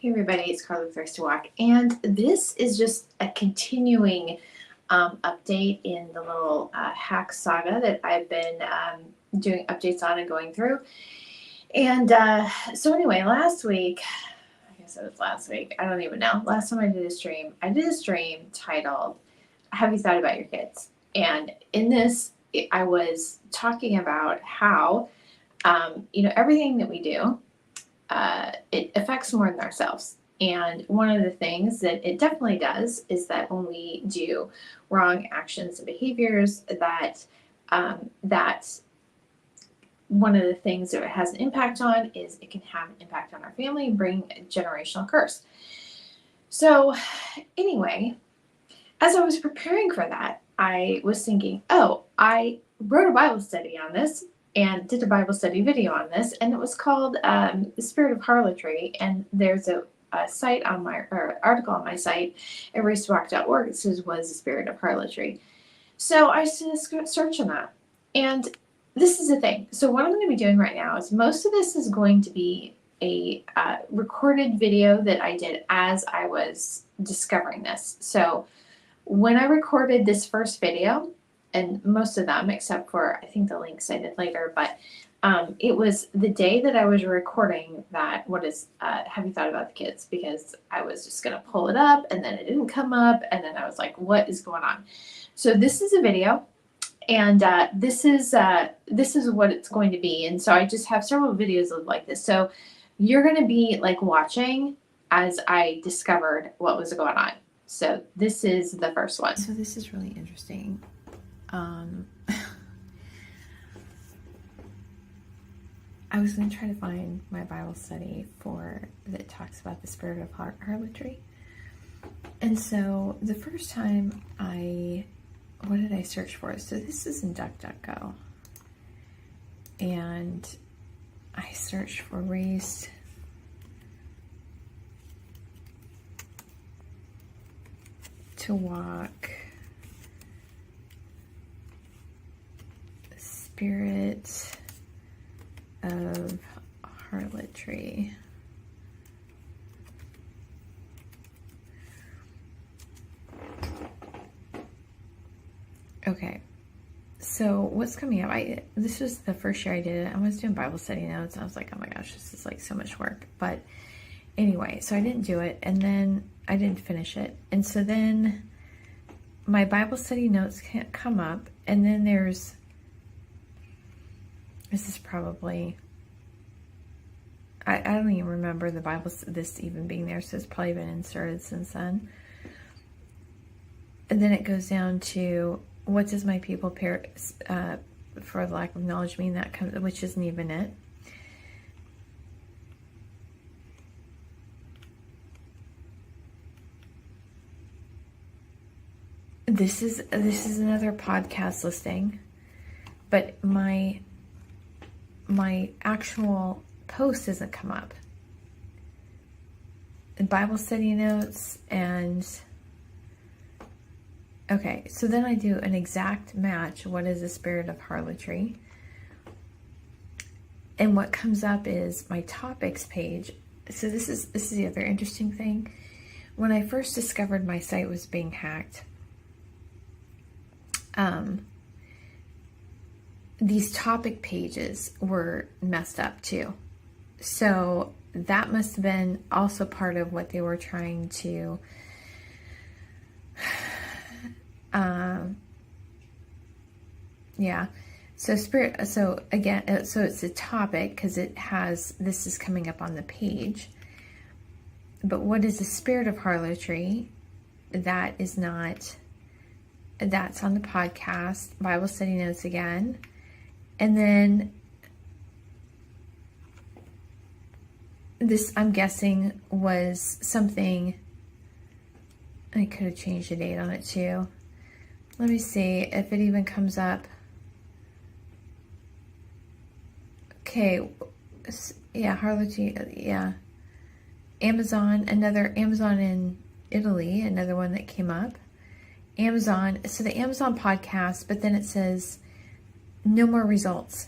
Hey everybody, it's Carla with Race to Walk, and this is just a continuing update in the little hack saga that I've been doing updates on and going through. And so anyway, last week, I guess it was last week, I don't even know. Last time I did a stream titled, Have You Thought About Your Kids? And in this, I was talking about how, everything that we do, it affects more than ourselves. And one of the things that it definitely does is that when we do wrong actions and behaviors, that one of the things that it has an impact on is it can have an impact on our family and bring a generational curse. So anyway, as I was preparing for that, I was thinking, I wrote a Bible study on this and did a Bible study video on this, and it was called The Spirit of Harlotry, and there's a site on my, or article on my site at racetowalk.org. It says, "Was the Spirit of Harlotry?" So I did a search on that, and this is the thing. So what I'm going to be doing right now is most of this is going to be a recorded video that I did as I was discovering this. So when I recorded this first video, and most of them, except for I think the links I did later, but it was the day that I was recording that, Have You Thought About the Kids? Because I was just going to pull it up, and then it didn't come up, and then I was like, what is going on? So this is a video, and this is what it's going to be. And so I just have several videos of like this. So you're going to be like watching as I discovered what was going on. So this is the first one. So this is really interesting. I was going to try to find my Bible study that talks about the spirit of harlotry. And so the first time what did I search for? So this is in DuckDuckGo. And I searched for race to walk, spirit of harlotry. Okay, so what's coming up? This was the first year I did it. I was doing Bible study notes. I was like, oh my gosh, this is like so much work. But anyway, so I didn't do it, and then I didn't finish it. And so then my Bible study notes can't come up, and then this is probably, I don't even remember the Bible, this even being there, so it's probably been inserted since then. And then it goes down to, what does my people perish for the lack of knowledge mean? That comes, which isn't even it. This is another podcast listing, but my actual post doesn't come up. And Bible study notes, and okay, so then I do an exact match. What is the spirit of harlotry? And what comes up is my topics page. So this is the other interesting thing. When I first discovered my site was being hacked, these topic pages were messed up too. So that must have been also part of what they were trying to so again, so it's a topic because it has, this is coming up on the page. But what is the spirit of harlotry? That is not, that's on the podcast, Bible study notes again. And then this, I'm guessing, was something, I could have changed the date on it too. Let me see if it even comes up. Okay, yeah, harlotry, yeah. Amazon, another Amazon in Italy, another one that came up. Amazon, so the Amazon podcast, but then it says no more results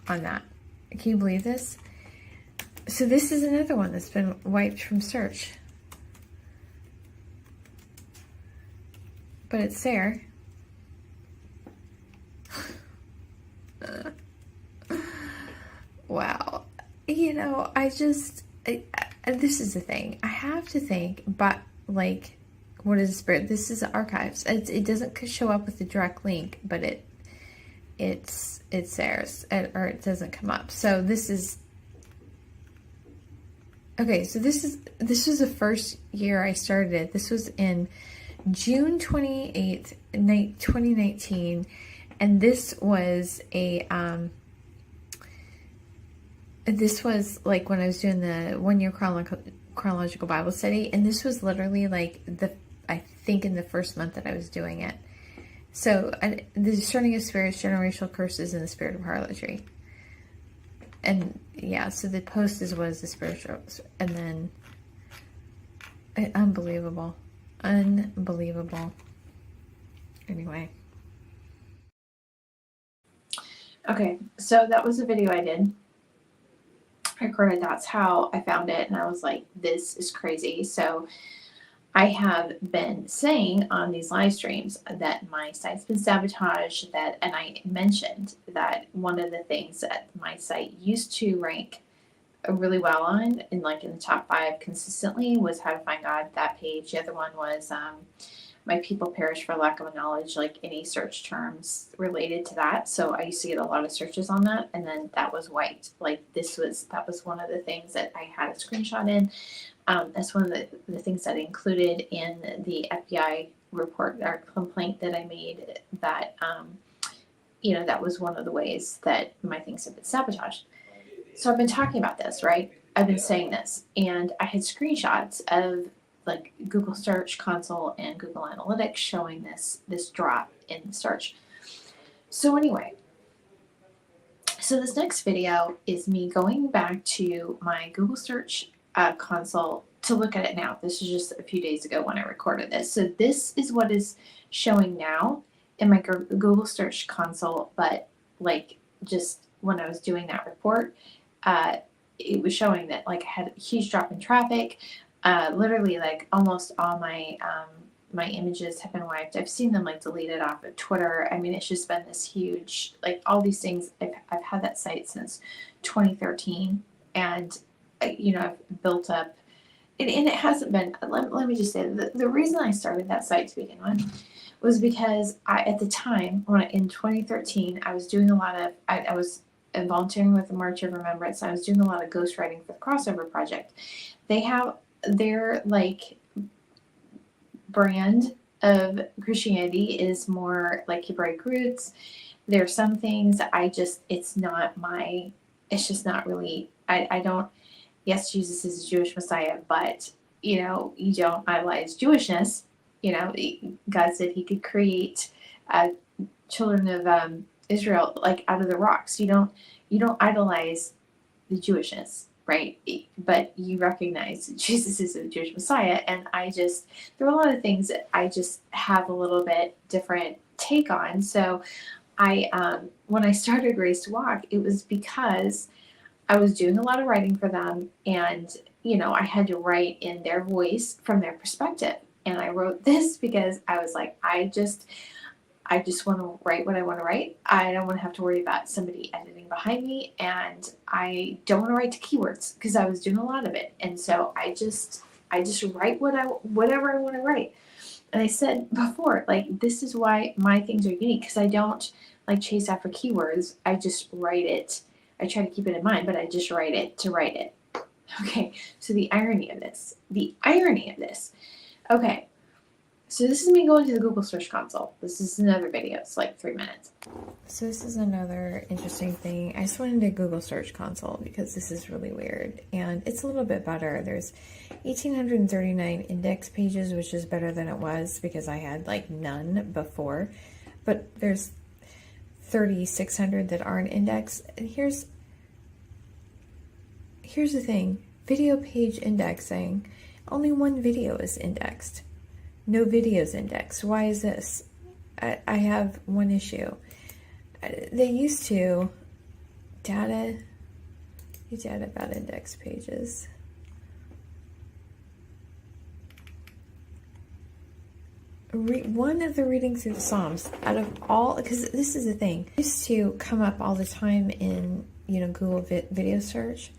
on that. Can you believe this? So this is another one that's been wiped from search. But it's there. Wow. You know, this is the thing. I have to think, but like, what is the spirit? This is archives. It doesn't show up with the direct link, but it's theirs, or it doesn't come up. So this is, okay, so this was the first year I started it. This was in June 28th, 2019, and this was this was like when I was doing the 1 year chronological Bible study, and this was literally like I think in the first month that I was doing it. So the discerning of spirits, generational curses, and the spirit of harlotry. And yeah, so the post was the spiritual, and then unbelievable. Anyway. Okay, so that was a video I did. I recorded, that's how I found it, and I was like, this is crazy. So I have been saying on these live streams that my site's been sabotaged, and I mentioned that one of the things that my site used to rank really well on, in the top 5 consistently, was How to Find God, that page. The other one was My People Perish for Lack of Knowledge, like any search terms related to that. So I used to get a lot of searches on that, and then that was wiped. Like that was one of the things that I had a screenshot in. That's one of the things that I included in the FBI report or complaint that I made, that that was one of the ways that my things have been sabotaged. So I've been talking about this, right? I've been saying this, and I had screenshots of like Google Search Console and Google Analytics showing this drop in the search. So anyway, so this next video is me going back to my Google Search Console to look at it now. This is just a few days ago when I recorded this. So this is what is showing now in my Google Search Console, but like just when I was doing that report, it was showing that like I had a huge drop in traffic. Literally like almost all my my images have been wiped. I've seen them like deleted off of Twitter. I mean, it's just been this huge, like all these things. I've had that site since 2013, and I've built up, and it hasn't been, let me just say, the reason I started that site to begin with was because at the time, in 2013, I was doing a lot of, I was volunteering with the March of Remembrance. I was doing a lot of ghostwriting for the Crossover Project. They have their like brand of Christianity is more like Hebraic roots. There are some things it's just not really, I don't, yes, Jesus is a Jewish Messiah, but you don't idolize Jewishness. God said he could create children of Israel like out of the rocks. You don't idolize the Jewishness, right? But you recognize that Jesus is a Jewish Messiah, and there are a lot of things that I just have a little bit different take on. So when I started Grace to Walk, it was because I was doing a lot of writing for them, and I had to write in their voice from their perspective. And I wrote this because I was like, I just want to write what I want to write. I don't want to have to worry about somebody editing behind me, and I don't want to write to keywords because I was doing a lot of it. And so I just write whatever I want to write. And I said before, like, this is why my things are unique, because I don't like chase after keywords. I just write it. I try to keep it in mind, but I just write it to write it. Okay, so the irony of this. Okay, so this is me going to the Google Search Console. This is another video. It's like 3 minutes. So this is another interesting thing. I just went into Google Search Console because this is really weird, and it's a little bit better. There's 1,839 index pages, which is better than it was because I had like none before, but there's 3,600 that aren't indexed. And here's the thing. Video page indexing. Only one video is indexed. No videos indexed. Why is this? I have one issue. They used to data Page out about index pages. One of the reading through the Psalms out of all, because this is the thing, it used to come up all the time in, you know, Google video search,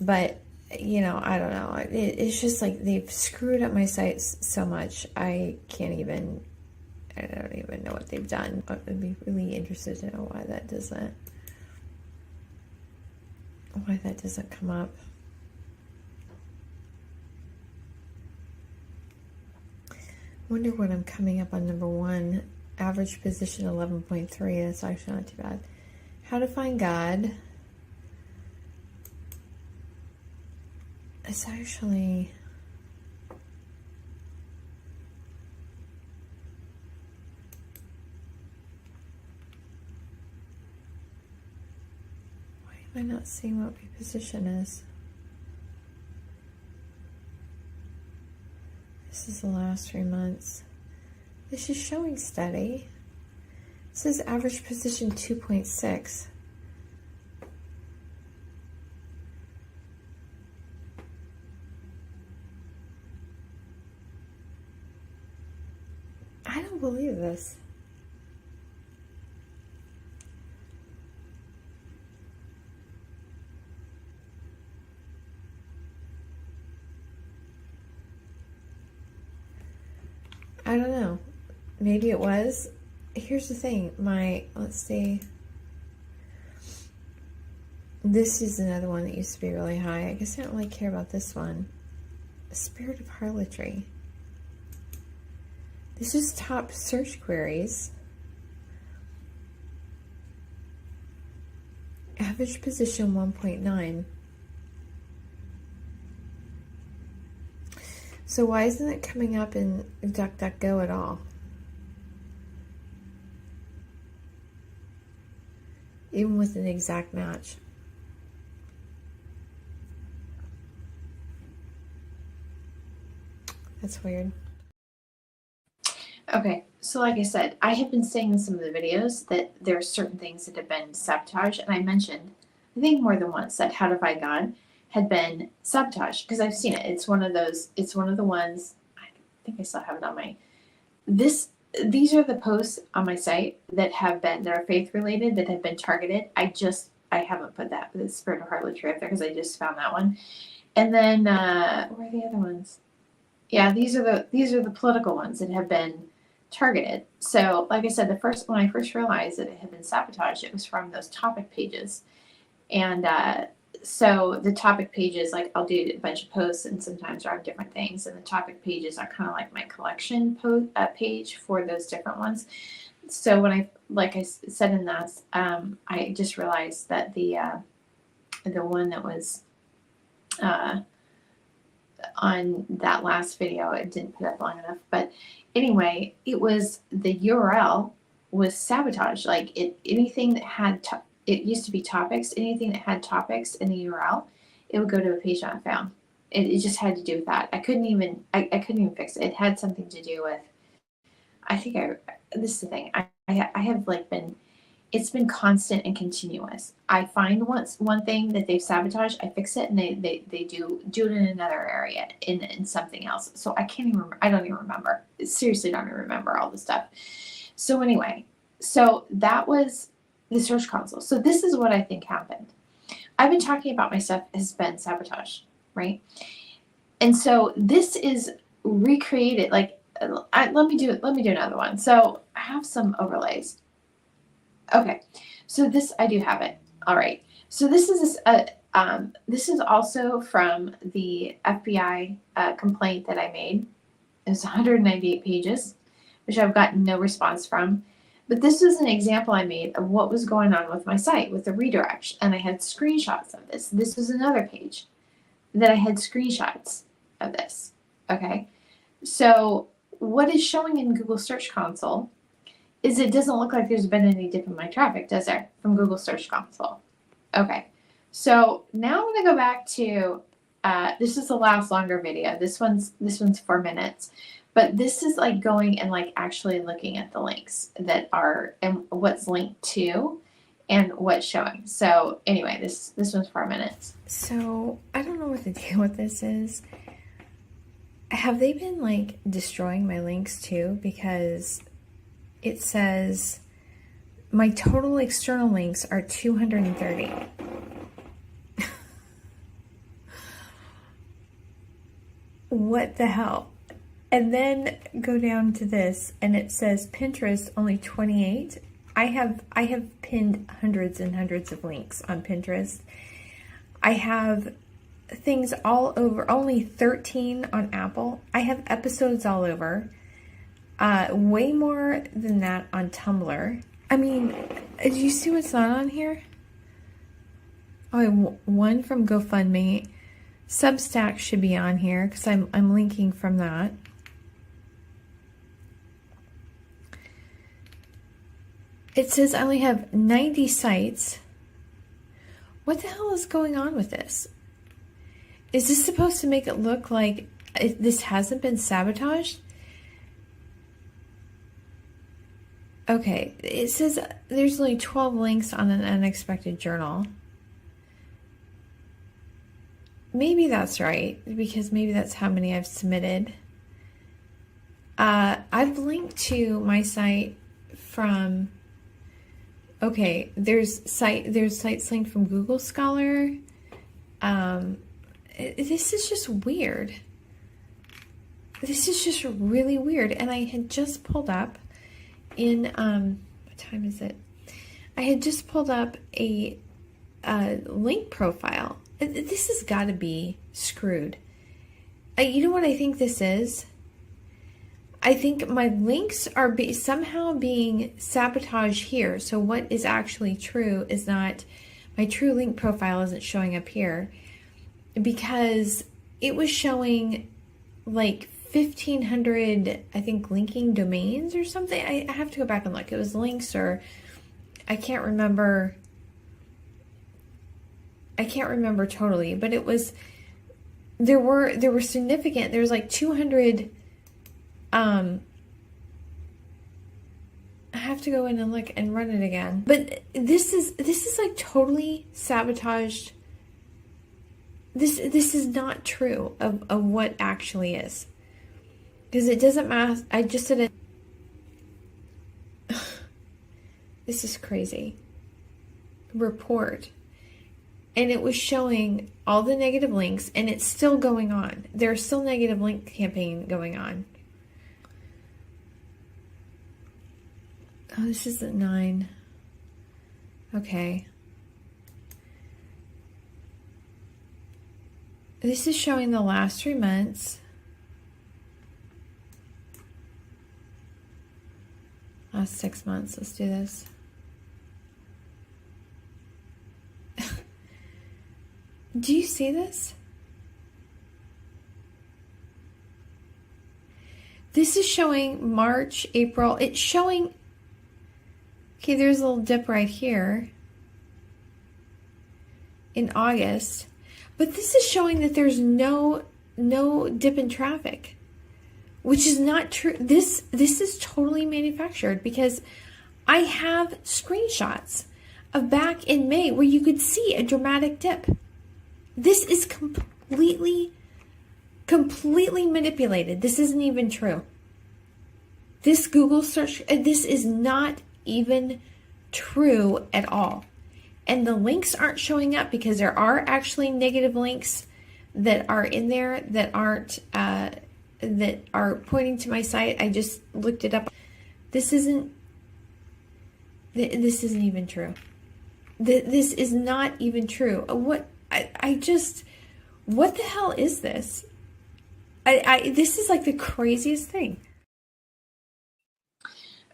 but, you know, I don't know, it's just like they've screwed up my sites so much, I don't even know what they've done. I'd be really interested to know why that doesn't come up. Wonder what I'm coming up on number 1. Average position 11.3. That's actually not too bad. How to find God. It's actually... Why am I not seeing what my position is? This is the last 3 months. This is showing steady. It says average position 2.6. I don't believe this. I don't know. Maybe it was. Here's the thing. Let's see. This is another one that used to be really high. I guess I don't really care about this one. Spirit of Harlotry. This is top search queries. Average position 1.9. So why isn't it coming up in DuckDuckGo at all? Even with an exact match. That's weird. Okay, so like I said, I have been saying in some of the videos that there are certain things that have been sabotaged, and I mentioned, I think more than once, that How to Find God had been sabotaged because I've seen it. It's one of the ones, I think I still have it on my, these are the posts on my site that are faith related, that have been targeted. I haven't put the Spirit of Harlotry up there because I just found that one. And then, where are the other ones? Yeah, these are the political ones that have been targeted. So like I said, when I first realized that it had been sabotaged, it was from those topic pages. And, so the topic pages, like I'll do a bunch of posts and sometimes there are different things, and the topic pages are kind of like my collection page for those different ones. So when like I said in that, I just realized that the one that was on that last video, it didn't put up long enough, but anyway, it was, the URL was sabotaged. Like anything that had it used to be topics. Anything that had topics in the URL, it would go to a page not found. It just had to do with that. I couldn't even fix it. It had something to do with, this is the thing. I have it's been constant and continuous. I find one thing that they've sabotaged, I fix it, and they do it in another area, in something else. So I can't even remember. I don't even remember. Seriously, don't even remember all the stuff. So anyway, so that was the Search Console. So this is what I think happened. I've been talking about my stuff has been sabotaged, right? And so this is recreated. Like, let me do another one. So I have some overlays. Okay, so this, I do have it. All right. So this is this is also from the FBI complaint that I made. It was 198 pages, which I've gotten no response from. But this was an example I made of what was going on with my site with the redirect, and I had screenshots of this. This was another page that I had screenshots of this. Okay, so what is showing in Google Search Console is it doesn't look like there's been any dip in my traffic, does there, from Google Search Console? Okay, so now I'm going to go back to, this is the last longer video. This one's 4 minutes. But this is like going and like actually looking at the links that are, and what's linked to and what's showing. So anyway, this one's 4 minutes. So I don't know what the deal with this is. Have they been like destroying my links too? Because it says my total external links are 230. What the hell? And then go down to this and it says Pinterest only 28. I have pinned hundreds and hundreds of links on Pinterest. I have things all over, only 13 on Apple. I have episodes all over. Way more than that on Tumblr. I mean, do you see what's not on here? Oh, one from GoFundMe. Substack should be on here because I'm linking from that. It says I only have 90 sites. What the hell is going on with this? Is this supposed to make it look like this hasn't been sabotaged? Okay, it says there's only 12 links on an unexpected journal. Maybe that's right, because maybe that's how many I've submitted. I've linked to my site from... Okay, there's sites linked from Google Scholar. This is just weird. This is just really weird. And I had just pulled up in what time is it? I had just pulled up a link profile. This has got to be screwed. You know what I think this is? I think my links are somehow being sabotaged here. So what is actually true is not, my true link profile isn't showing up here, because it was showing like 1,500, I think, linking domains or something. I have to go back and look. It was links, or I can't remember. I can't remember totally, but it was, there were significant, there was like 200. I have to go in and look and run it again. But this is like totally sabotaged. This is not true of what actually is. Because it doesn't matter. I just did it. This is crazy. Report. And it was showing all the negative links, and it's still going on. There's still negative link campaign going on. Oh, this is at 9. Okay. This is showing the last 3 months. Last 6 months. Let's do this. Do you see this? This is showing March, April. It's showing... Okay, there's a little dip right here in August, but this is showing that there's no dip in traffic, which is not true. This is totally manufactured, because I have screenshots of back in May where you could see a dramatic dip. This is completely manipulated. This isn't even true. This Google search, this is not even true at all. And the links aren't showing up because there are actually negative links that are in there that aren't that are pointing to my site. I just looked it up. This isn't even true. This is not even true. What the hell is this? This is like the craziest thing.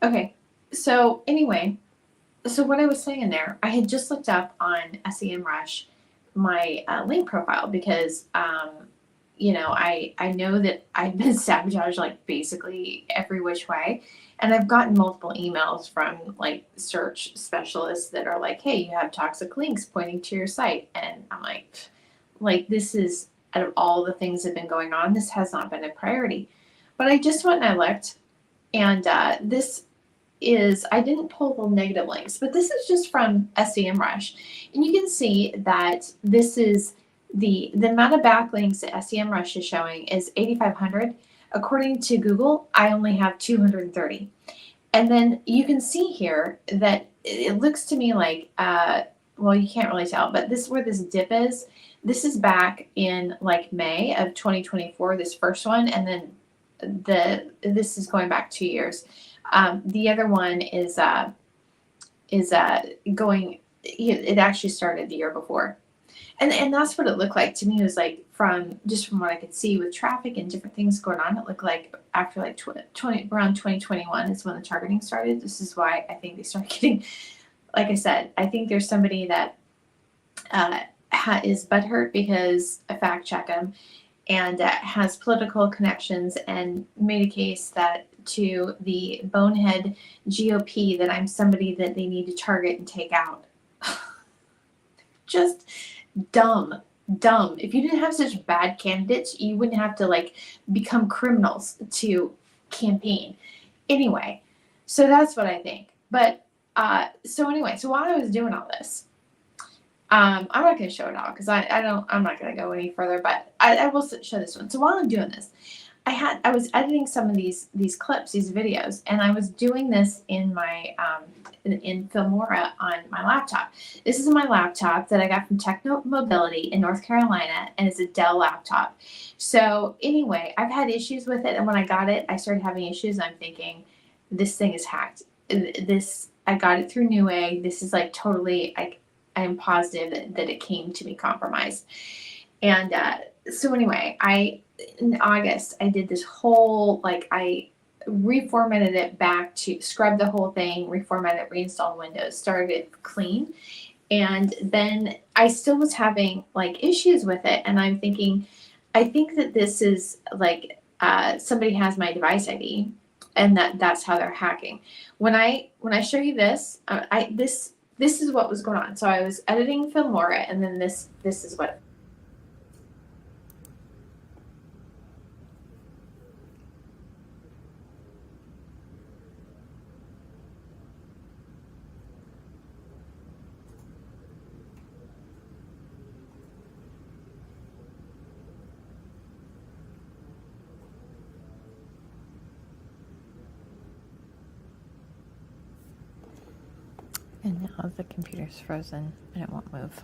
Okay. So anyway, so what I was saying in there, I had just looked up on SEMrush my link profile, because you know, I know that I've been sabotaged like basically every which way, and I've gotten multiple emails from like search specialists that are like, hey, you have toxic links pointing to your site, and I'm like this is, out of all the things that have been going on, this has not been a priority. But I just went and I looked, and this is I didn't pull the negative links, but this is just from SEMrush. And you can see that this is the amount of backlinks that SEMrush is showing is 8,500. According to Google, I only have 230. And then you can see here that it looks to me like, well, you can't really tell, but this is where this dip is. This is back in like May of 2024, this first one, and then this is going back 2 years. The other one is going. It actually started the year before, and that's what it looked like to me. It was like from what I could see with traffic and different things going on. It looked like after like around 2021 is when the targeting started. This is why I think they started getting. Like I said, I think there's somebody that is butthurt because I fact check them and has political connections and made a case that to the bonehead GOP that I'm somebody that they need to target and take out. Just dumb. If you didn't have such bad candidates, you wouldn't have to like become criminals to campaign. Anyway, so that's what I think. But so while I was doing all this, I'm not going to show it all because I'm not going to go any further, but I will show this one. So while I'm doing this, I was editing some of these clips, these videos, and I was doing this in my in Filmora on my laptop. This is my laptop that I got from Techno Mobility in North Carolina, and it's a Dell laptop. So anyway, I've had issues with it, and when I got it, I started having issues, and I'm thinking, this thing is hacked. I got it through Newegg. This is like totally, I am positive that it came to be compromised. And so anyway, in August, I did this whole, I reformatted it back to scrub the whole thing, reformat it, reinstall Windows, started it clean. And then I still was having issues with it. And I'm thinking, I think that this is somebody has my device ID and that's how they're hacking. When I show you this, this is what was going on. So I was editing Filmora, and then this is what. And now the computer's frozen and it won't move.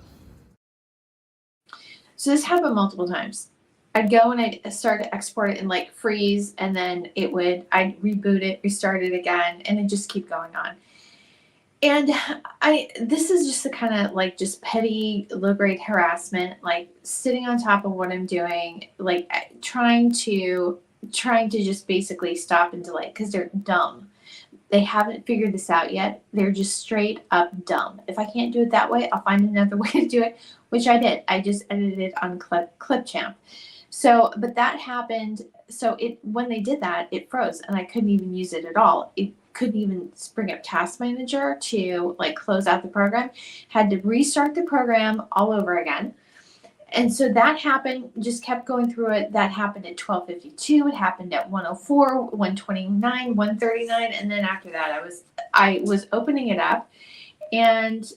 So this happened multiple times. I'd go and I'd start to export it and freeze, and then I'd reboot it, restart it again, and it just keep going on. And this is just the kind of just petty low grade harassment, sitting on top of what I'm doing, trying to just basically stop and delay because they're dumb. They haven't figured this out yet. They're just straight up dumb. If I can't do it that way, I'll find another way to do it, which I did. I just edited it on Clipchamp. So, but that happened. So when they did that, it froze and I couldn't even use it at all. It couldn't even bring up Task Manager to close out the program. Had to restart the program all over again. And so that happened, just kept going through it. That happened at 12:52. It happened at 1:04, 1:29, 1:39. And then after that, I was opening it up. And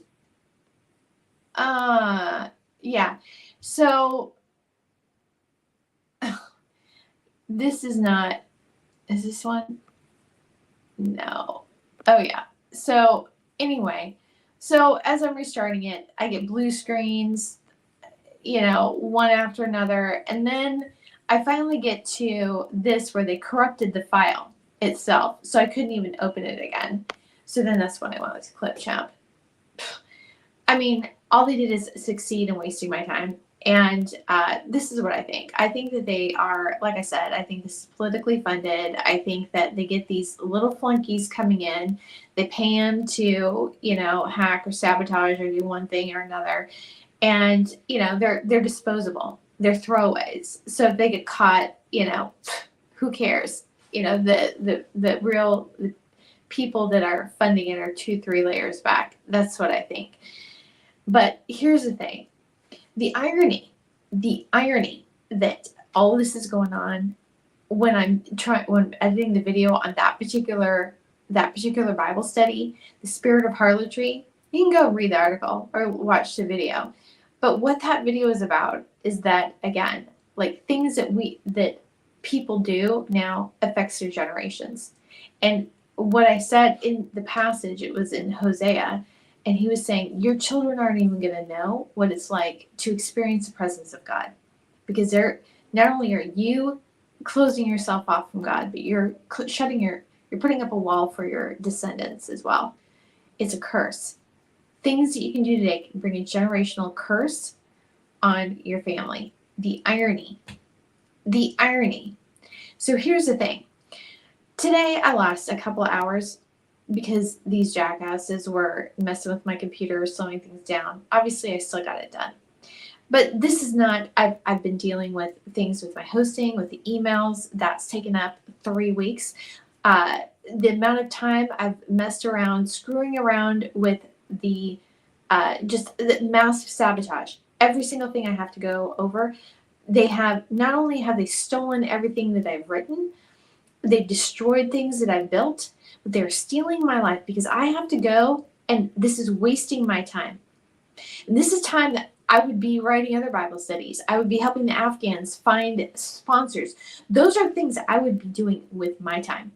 yeah. So this is this one? No. Oh yeah. So anyway, so as I'm restarting it, I get blue screens, one after another. And then I finally get to this where they corrupted the file itself. So I couldn't even open it again. So then that's when I went with Clipchamp. I mean, all they did is succeed in wasting my time. And this is what I think. I think that they are, like I said, I think this is politically funded. I think that they get these little flunkies coming in. They pay them to, hack or sabotage or do one thing or another. And, they're disposable. They're throwaways. So if they get caught, who cares? The real people that are funding it are 2-3 layers back. That's what I think. But here's the thing. The irony that all of this is going on when I'm editing the video on that particular that particular Bible study, The Spirit of Harlotry, you can go read the article or watch the video. But what that video is about is that, again, like things that people do now affects their generations. And what I said in the passage, it was in Hosea, and he was saying, your children aren't even going to know what it's like to experience the presence of God. Because they're not only are you closing yourself off from God, but you're putting up a wall for your descendants as well. It's a curse. Things that you can do today can bring a generational curse on your family. The irony. So here's the thing. Today I lost a couple of hours because these jackasses were messing with my computer, slowing things down. Obviously, I still got it done. But this is not, I've been dealing with things with my hosting, with the emails. That's taken up 3 weeks. The amount of time I've messed around, screwing around with the massive sabotage. Every single thing I have to go over, not only have they stolen everything that I've written, they've destroyed things that I've built, but they're stealing my life because I have to go, and this is wasting my time. And this is time that I would be writing other Bible studies. I would be helping the Afghans find sponsors. Those are things that I would be doing with my time.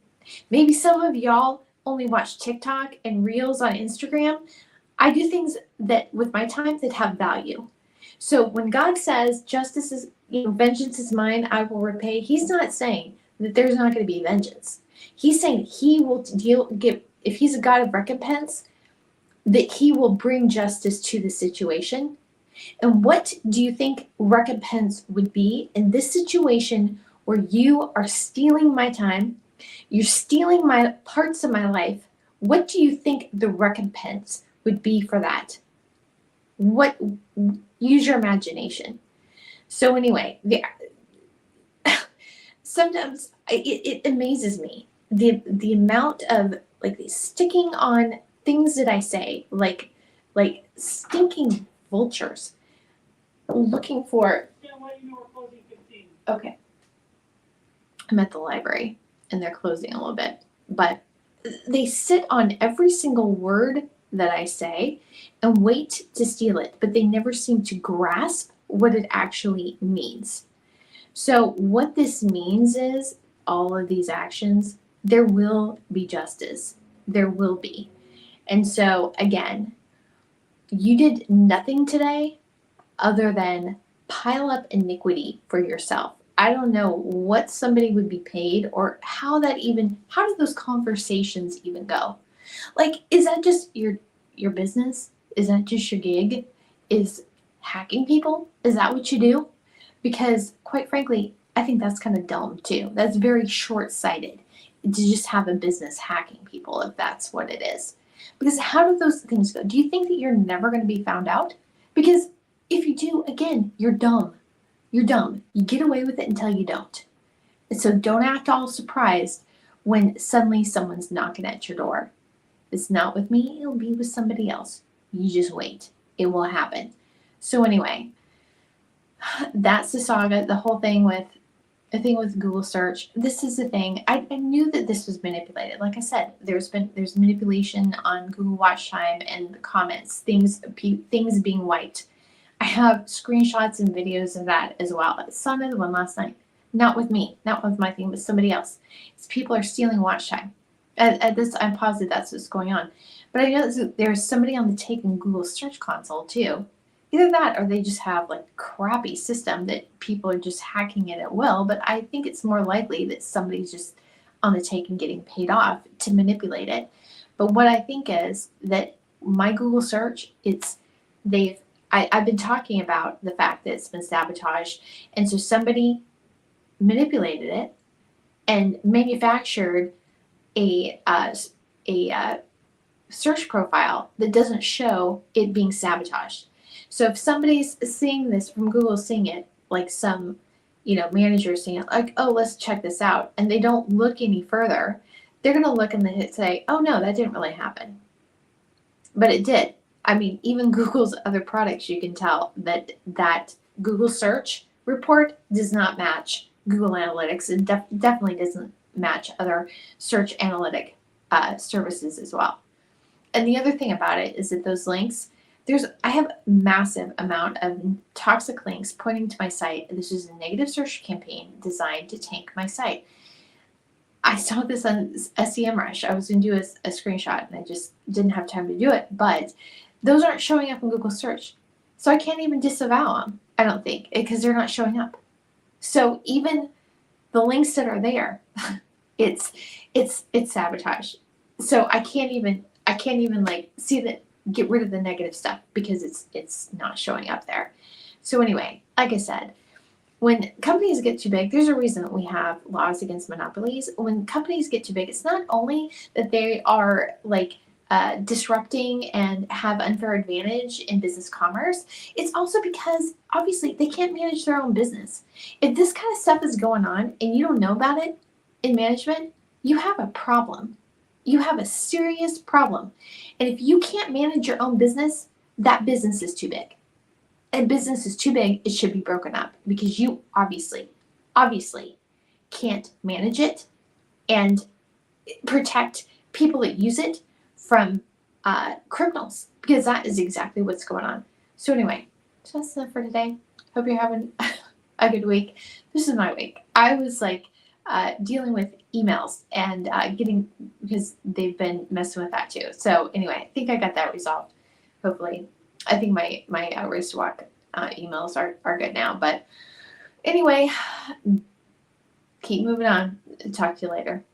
Maybe some of y'all only watch TikTok and Reels on Instagram. I do things that with my time that have value. So when God says justice is, vengeance is mine, I will repay, he's not saying that there's not going to be vengeance. He's saying he will if he's a God of recompense, that he will bring justice to the situation. And what do you think recompense would be in this situation where you are stealing my time, you're stealing my parts of my life? What do you think the recompense would be for that? Use your imagination. So anyway, sometimes it amazes me the amount of sticking on things that I say, like stinking vultures looking for. Yeah, well, we're closing 15. Okay, I'm at the library and they're closing a little bit, but they sit on every single word that I say and wait to steal it, but they never seem to grasp what it actually means. So what this means is all of these actions, there will be justice. There will be. And so again, you did nothing today other than pile up iniquity for yourself. I don't know what somebody would be paid or how do those conversations even go? Is that just your business? Is that just your gig? Is hacking people? Is that what you do? Because quite frankly, I think that's kind of dumb too. That's very short-sighted to just have a business hacking people if that's what it is. Because how do those things go? Do you think that you're never going to be found out? Because if you do, again, you're dumb. You're dumb. You get away with it until you don't. And so don't act all surprised when suddenly someone's knocking at your door. If it's not with me, it'll be with somebody else. You just wait. It will happen. So anyway, that's the saga, the whole thing with Google search. This is the thing. I knew that this was manipulated. Like I said, there's manipulation on Google Watch time and the comments, things being wiped. I have screenshots and videos of that as well. I saw another one last night. Not with me, not with my thing, but somebody else. People are stealing watch time. At this, I'm positive that's what's going on. But I know there's somebody on the take in Google Search Console too. Either that or they just have crappy system that people are just hacking it at will. But I think it's more likely that somebody's just on the take and getting paid off to manipulate it. But what I think is that my Google search, I've been talking about the fact that it's been sabotaged. And so somebody manipulated it and manufactured a search profile that doesn't show it being sabotaged. So if somebody's seeing this from Google, seeing it, some, manager seeing it, oh, let's check this out, and they don't look any further, they're going to look and they say, oh no, that didn't really happen. But it did. I mean, even Google's other products, you can tell that Google search report does not match Google Analytics. It definitely doesn't match other search analytic services as well. And the other thing about it is that those links, I have massive amount of toxic links pointing to my site. This is a negative search campaign designed to tank my site. I saw this on SEMrush. I was going to do a screenshot and I just didn't have time to do it. But those aren't showing up in Google search. So I can't even disavow them, I don't think, because they're not showing up. So even the links that are there, it's sabotage. So I can't even like see that, get rid of the negative stuff because it's not showing up there. So anyway, like I said, when companies get too big, there's a reason that we have laws against monopolies. When companies get too big, it's not only that they are like disrupting and have unfair advantage in business commerce, it's also because obviously they can't manage their own business. If this kind of stuff is going on and you don't know about it in management, you have a problem. You have a serious problem. And if you can't manage your own business, that business is too big. And business is too big, it should be broken up because you obviously can't manage it and protect people that use it from criminals, because that is exactly what's going on. So anyway, so that's enough for today. Hope you're having a good week. This is my week. I was like dealing with emails and because they've been messing with that too. So anyway, I think I got that resolved. Hopefully, I think my Race to Walk emails are good now. But anyway, keep moving on. Talk to you later.